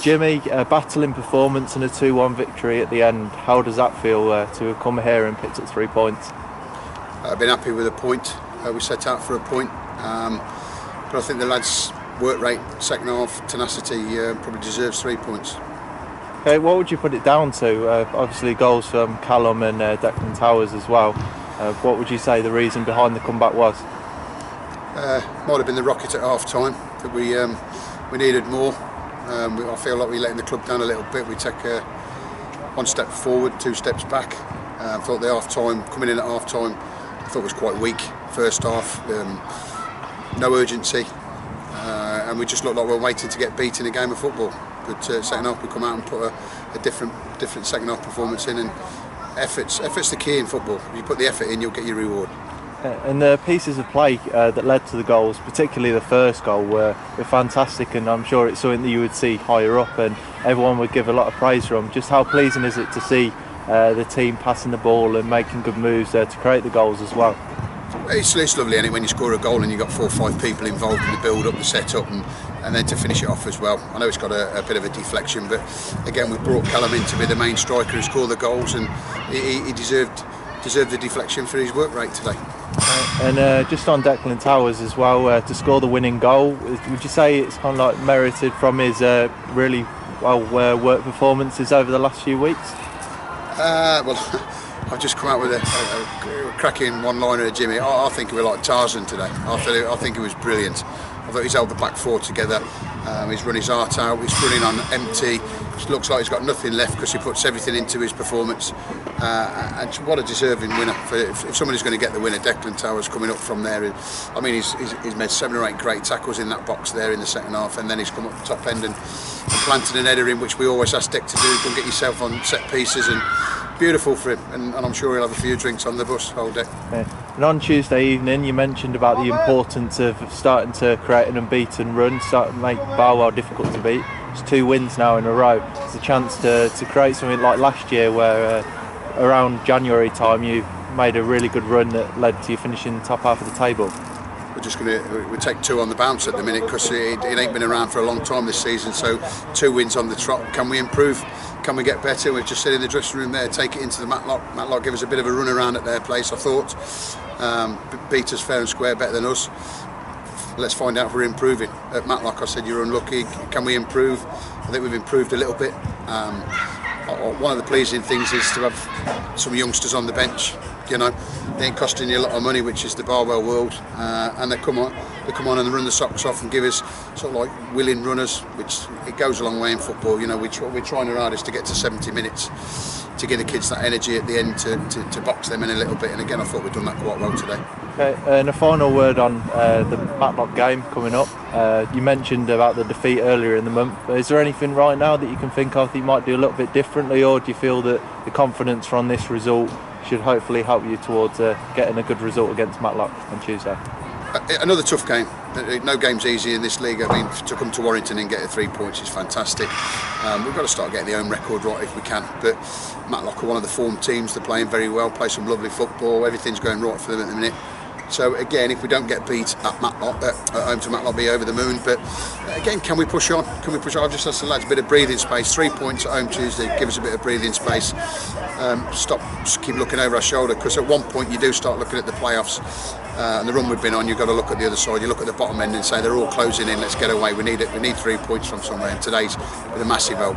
Jimmy, a battling performance and a 2-1 victory at the end. How does that feel to have come here and picked up 3 points? I've been happy with a point. We set out for a point, but I think the lads' work rate, second half, tenacity, probably deserves 3 points. Okay, what would you put it down to? Obviously goals from Callum and Declan Towers as well. What would you say the reason behind the comeback was? Might have been the rocket at half time, that we needed more. I feel like we're letting the club down a little bit. We take 1 step forward, 2 steps back. I thought the half time, coming in at half time, I thought was quite weak. First half, no urgency, and we just looked like we were waiting to get beat in a game of football. But second half we come out and put a different second half performance in, and effort's the key in football. If you put the effort in, you'll get your reward. And the pieces of play that led to the goals, particularly the first goal, were fantastic, and I'm sure it's something that you would see higher up and everyone would give a lot of praise for them. Just how pleasing is it to see the team passing the ball and making good moves to create the goals as well? It's lovely, isn't it, when you score a goal and you've got 4 or 5 people involved in the build-up, the set-up, and then to finish it off as well. I know it's got a bit of a deflection, but again, we've brought Callum in to be the main striker who scored the goals, and he deserved the deflection for his work rate today. And just on Declan Towers as well, to score the winning goal, would you say it's kind of like merited from his really well worked performances over the last few weeks? Well, I've just come out with a cracking one-liner of Jimmy. I think he was like Tarzan today. I think he was brilliant. I thought he's held the back four together. He's run his heart out. He's running on empty. It looks like he's got nothing left because he puts everything into his performance. And what a deserving winner. If somebody's going to get the winner, Declan Towers coming up from there. I mean, he's made 7 or 8 great tackles in that box there in the second half, and then he's come up the top end and planted an header in, which we always ask Dec to do. Go and get yourself on set pieces, and beautiful for him. And I'm sure he'll have a few drinks on the bus, old Dec. Yeah. And on Tuesday evening, you mentioned about the importance of starting to create an unbeaten run, start to make Barwell difficult to beat. It's 2 wins now in a row. It's a chance to create something like last year, where around January time you made a really good run that led to you finishing the top half of the table. We'll take 2 on the bounce at the minute, because it ain't been around for a long time this season. So 2 wins on the trot. Can we improve? Can we get better? We've just said in the dressing room there, take it into the Matlock. Matlock give us a bit of a run around at their place, I thought. Beat us fair and square, better than us. Let's find out if we're improving. At Matlock I said you're unlucky. Can we improve? I think we've improved a little bit. One of the pleasing things is to have some youngsters on the bench. You know, they ain't costing you a lot of money, which is the Barwell world, and they come on and run the socks off and give us sort of like willing runners, which it goes a long way in football. You know, we're trying our hardest to get to 70 minutes to give the kids that energy at the end to box them in a little bit. And again, I thought we've done that quite well today. Okay, and a final word on the Matlock game coming up. You mentioned about the defeat earlier in the month. Is there anything right now that you can think of that you might do a little bit differently, or do you feel that the confidence from this result should hopefully help you towards getting a good result against Matlock on Tuesday? Another tough game. No game's easy in this league. I mean, to come to Warrington and get 3 points is fantastic. We've got to start getting the home record right if we can. But Matlock are one of the formed teams. They're playing very well, play some lovely football. Everything's going right for them at the minute. So again, if we don't get beat at Matlock, at home to Matlock, be over the moon. But again, can we push on? Can we push on? I've just asked the lads a bit of breathing space. 3 points at home Tuesday, give us a bit of breathing space. Just keep looking over our shoulder, because at one point you do start looking at the playoffs and the run we've been on. You've got to look at the other side. You look at the bottom end and say they're all closing in. Let's get away. We need 3 points from somewhere. And today's with a massive help.